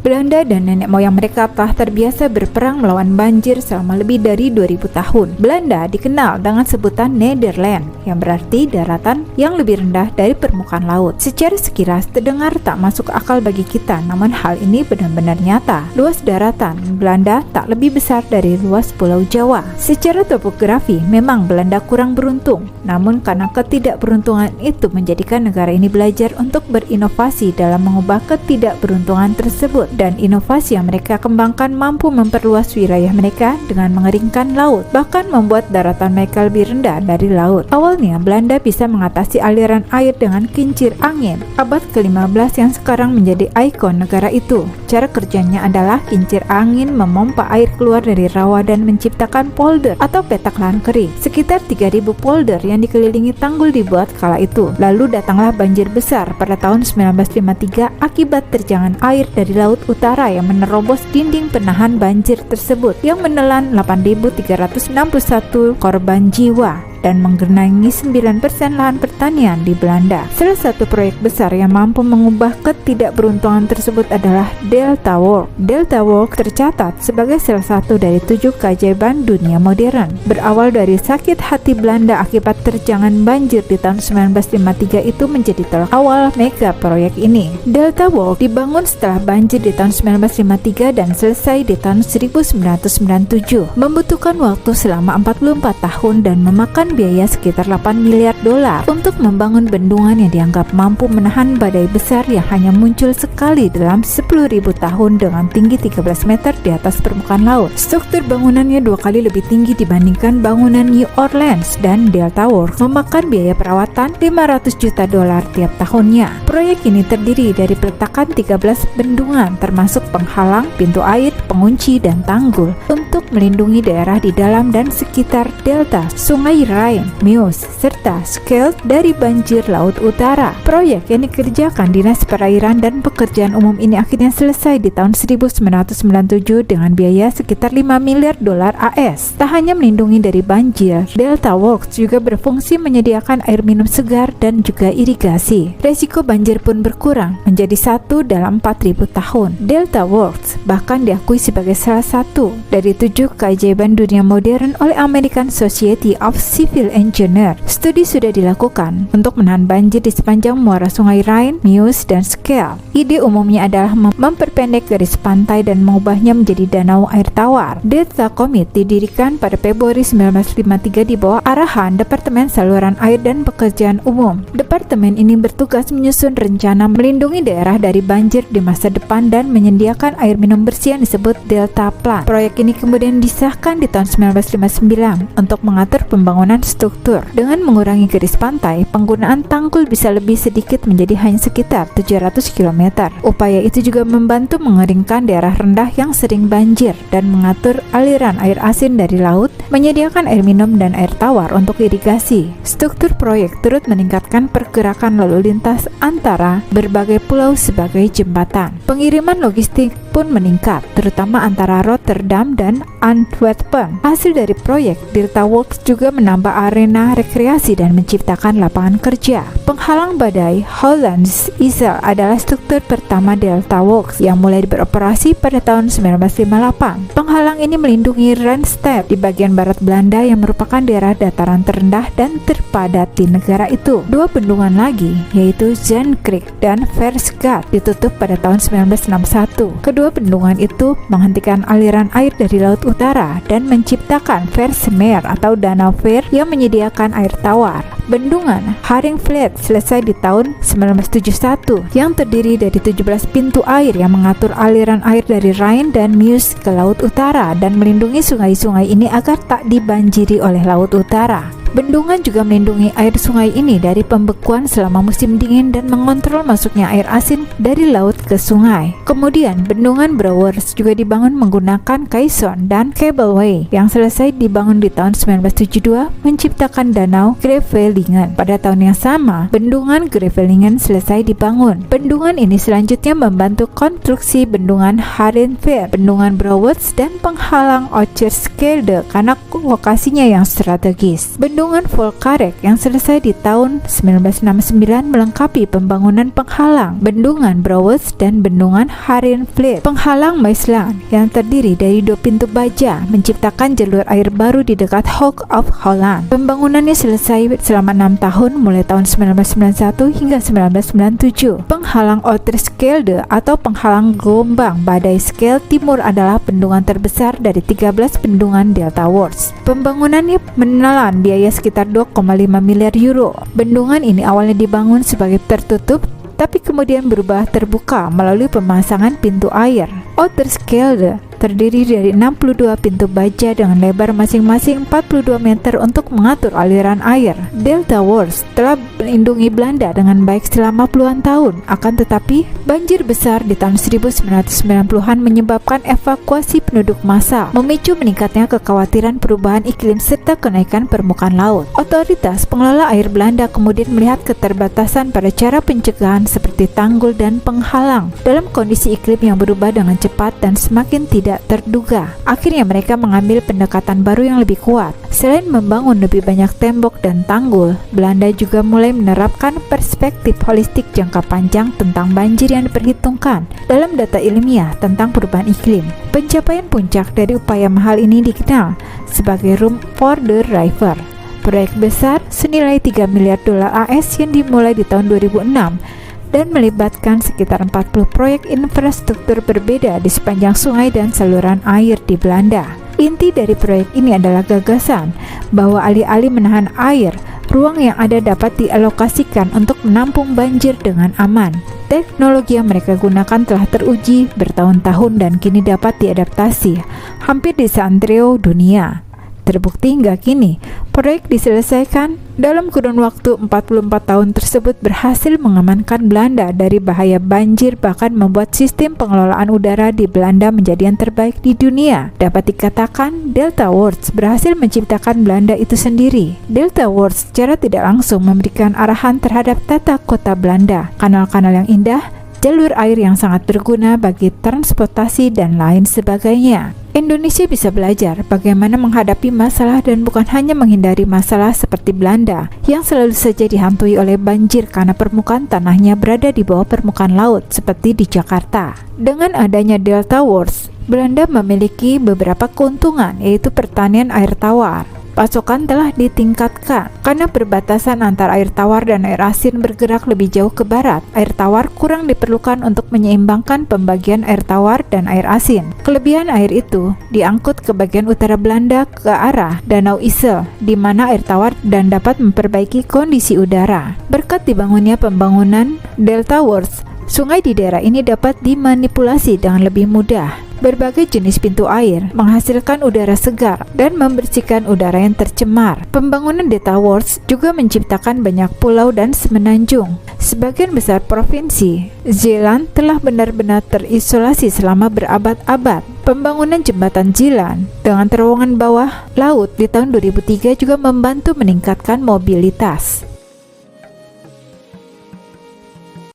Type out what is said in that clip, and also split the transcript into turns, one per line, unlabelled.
Belanda dan nenek moyang mereka telah terbiasa berperang melawan banjir selama lebih dari 2000 tahun. Belanda dikenal dengan sebutan Nederland, yang berarti daratan yang lebih rendah dari permukaan laut. Secara sekilas terdengar tak masuk akal bagi kita, namun hal ini benar-benar nyata. Luas daratan Belanda tak lebih besar dari luas Pulau Jawa. Secara topografi, memang Belanda kurang beruntung, namun karena ketidakberuntungan itu menjadikan negara ini belajar untuk berinovasi dalam mengubah ketidakberuntungan tersebut, dan inovasi yang mereka kembangkan mampu memperluas wilayah mereka dengan mengeringkan laut, bahkan membuat daratan mereka lebih rendah dari laut. Awalnya, Belanda bisa mengatasi aliran air dengan kincir angin, abad ke-15 yang sekarang menjadi ikon negara itu. Cara kerjanya adalah kincir angin memompa air keluar dari rawa dan menciptakan polder atau petak lahan kering. Sekitar 3000 polder yang dikelilingi tanggul dibuat kala itu. Lalu datanglah banjir besar pada tahun 1953 akibat terjangan air dari laut utara yang menerobos dinding penahan banjir tersebut, yang menelan 8.361 korban jiwa dan menggenangi 9% lahan pertanian di Belanda. Salah satu proyek besar yang mampu mengubah ketidakberuntungan tersebut adalah Delta Works. Delta Works tercatat sebagai salah satu dari 7 keajaiban dunia modern. Berawal dari sakit hati Belanda akibat terjangan banjir di tahun 1953 itu menjadi tolak awal mega proyek ini. Delta Works dibangun setelah banjir di tahun 1953 dan selesai di tahun 1997. Membutuhkan waktu selama 44 tahun dan memakan biaya sekitar 8 miliar dolar untuk membangun bendungan yang dianggap mampu menahan badai besar yang hanya muncul sekali dalam 10.000 tahun dengan tinggi 13 meter di atas permukaan laut. Struktur bangunannya 2 kali lebih tinggi dibandingkan bangunan New Orleans, dan Delta Works memakan biaya perawatan 500 juta dolar tiap tahunnya. Proyek ini terdiri dari peletakan 13 bendungan termasuk penghalang, pintu air, pengunci, dan tanggul untuk melindungi daerah di dalam dan sekitar delta Sungai Rhine, Meuse, serta Scheldt dari banjir laut utara. Proyek yang dikerjakan Dinas Perairan dan Pekerjaan Umum ini akhirnya selesai di tahun 1997 dengan biaya sekitar 5 miliar dolar AS. Tak hanya melindungi dari banjir, Delta Works juga berfungsi menyediakan air minum segar dan juga irigasi. Resiko banjir pun berkurang menjadi 1 dalam 4.000 tahun. Delta Works bahkan diakui sebagai salah satu dari 7 keajaiban dunia modern oleh American Society of Civil Engineer. Studi sudah dilakukan untuk menahan banjir di sepanjang muara Sungai Rhine, Meuse, dan Scheldt. Ide umumnya adalah memperpendek garis pantai dan mengubahnya menjadi danau air tawar. Delta Committee didirikan pada Februari 1953 di bawah arahan Departemen Saluran Air dan Pekerjaan Umum. Departemen ini bertugas menyusun rencana melindungi daerah dari banjir di masa depan dan menyediakan air minum bersih yang disebut Delta Plan. Proyek ini kemudian disahkan di tahun 1959 untuk mengatur pembangunan struktur. Dengan mengurangi garis pantai, penggunaan tanggul bisa lebih sedikit menjadi hanya sekitar 700 km. Upaya itu juga membantu mengeringkan daerah rendah yang sering banjir dan mengatur aliran air asin dari laut, menyediakan air minum dan air tawar untuk irigasi. Struktur proyek turut meningkatkan pergerakan lalu lintas antara berbagai pulau sebagai jembatan. Pengiriman logistik pun meningkat, terutama antara Rotterdam dan Antwerpen. Hasil dari proyek Delta Works juga menambah arena rekreasi dan menciptakan lapangan kerja. Penghalang badai Hollands Isle adalah struktur pertama Delta Works yang mulai beroperasi pada tahun 1958. Penghalang ini melindungi Randstad di bagian barat Belanda yang merupakan daerah dataran terendah dan terpadat di negara itu. 2 bendungan lagi, yaitu Zandkreek dan Versgat, ditutup pada tahun 1961. Kedua bendungan itu menghentikan aliran air dari laut utara dan menciptakan Versmeer atau Danau Ver yang menyediakan air tawar. Bendungan Haringvliet selesai di tahun 1971 yang terdiri dari 17 pintu air yang mengatur aliran air dari Rhine dan Meuse ke laut utara dan melindungi sungai-sungai ini agar tak dibanjiri oleh laut utara. Bendungan juga melindungi air sungai ini dari pembekuan selama musim dingin dan mengontrol masuknya air asin dari laut ke sungai. Kemudian, bendungan Brouwers juga dibangun menggunakan caisson dan cableway yang selesai dibangun di tahun 1972 menciptakan danau Greefvelde Grevelingen. Pada tahun yang sama, bendungan Grevelingen selesai dibangun. Bendungan ini selanjutnya membantu konstruksi bendungan Harenfeld, bendungan Brouwers, dan penghalang Oosterschelde karena lokasinya yang strategis. Bendungan Volkarek yang selesai di tahun 1969 melengkapi pembangunan penghalang bendungan Brouwers dan bendungan Harenfeld. Penghalang Maesland yang terdiri dari 2 pintu baja menciptakan jalur air baru di dekat Hoek of Holland. Pembangunannya selesai selama 6 tahun mulai tahun 1991 hingga 1997. Penghalang Oosterschelde atau penghalang gelombang badai Schelde Timur adalah bendungan terbesar dari 13 bendungan Deltawars. Pembangunannya menelan biaya sekitar 2,5 miliar euro. Bendungan ini awalnya dibangun sebagai tertutup, tapi kemudian berubah terbuka melalui pemasangan pintu air. Oosterschelde terdiri dari 62 pintu baja dengan lebar masing-masing 42 meter untuk mengatur aliran air. Deltawars telah melindungi Belanda dengan baik selama puluhan tahun. Akan tetapi, banjir besar di tahun 1990-an menyebabkan evakuasi penduduk massal, memicu meningkatnya kekhawatiran perubahan iklim serta kenaikan permukaan laut. Otoritas pengelola air Belanda kemudian melihat keterbatasan pada cara pencegahan seperti tanggul dan penghalang dalam kondisi iklim yang berubah dengan cepat dan semakin tidak terduga. Akhirnya mereka mengambil pendekatan baru yang lebih kuat. Selain membangun lebih banyak tembok dan tanggul, Belanda juga mulai menerapkan perspektif holistik jangka panjang tentang banjir yang diperhitungkan dalam data ilmiah tentang perubahan iklim. Pencapaian puncak dari upaya mahal ini dikenal sebagai Room for the River, proyek besar senilai 3 miliar dolar AS yang dimulai di tahun 2006 dan melibatkan sekitar 40 proyek infrastruktur berbeda di sepanjang sungai dan saluran air di Belanda. Inti dari proyek ini adalah gagasan bahwa alih-alih menahan air, ruang yang ada dapat dialokasikan untuk menampung banjir dengan aman. Teknologi yang mereka gunakan telah teruji bertahun-tahun dan kini dapat diadaptasi hampir di seantero dunia. Terbukti hingga kini, proyek diselesaikan dalam kurun waktu 44 tahun tersebut berhasil mengamankan Belanda dari bahaya banjir, bahkan membuat sistem pengelolaan udara di Belanda menjadi yang terbaik di dunia. Dapat dikatakan, Deltawars berhasil menciptakan Belanda itu sendiri. Deltawars secara tidak langsung memberikan arahan terhadap tata kota Belanda, kanal-kanal yang indah, jalur air yang sangat berguna bagi transportasi, dan lain sebagainya. Indonesia bisa belajar bagaimana menghadapi masalah dan bukan hanya menghindari masalah seperti Belanda yang selalu saja dihantui oleh banjir karena permukaan tanahnya berada di bawah permukaan laut seperti di Jakarta. Dengan adanya Deltawars, Belanda memiliki beberapa keuntungan, yaitu pertanian air tawar. Pasokan telah ditingkatkan karena perbatasan antara air tawar dan air asin bergerak lebih jauh ke barat. Air tawar kurang diperlukan untuk menyeimbangkan pembagian air tawar dan air asin. Kelebihan air itu diangkut ke bagian utara Belanda ke arah Danau Issel, di mana air tawar dan dapat memperbaiki kondisi udara. Berkat dibangunnya pembangunan Deltawars, sungai di daerah ini dapat dimanipulasi dengan lebih mudah. Berbagai jenis pintu air menghasilkan udara segar dan membersihkan udara yang tercemar. Pembangunan Deltawars juga menciptakan banyak pulau dan semenanjung. Sebagian besar provinsi Zeeland telah benar-benar terisolasi selama berabad-abad. Pembangunan jembatan Zeeland dengan terowongan bawah laut di tahun 2003 juga membantu meningkatkan mobilitas.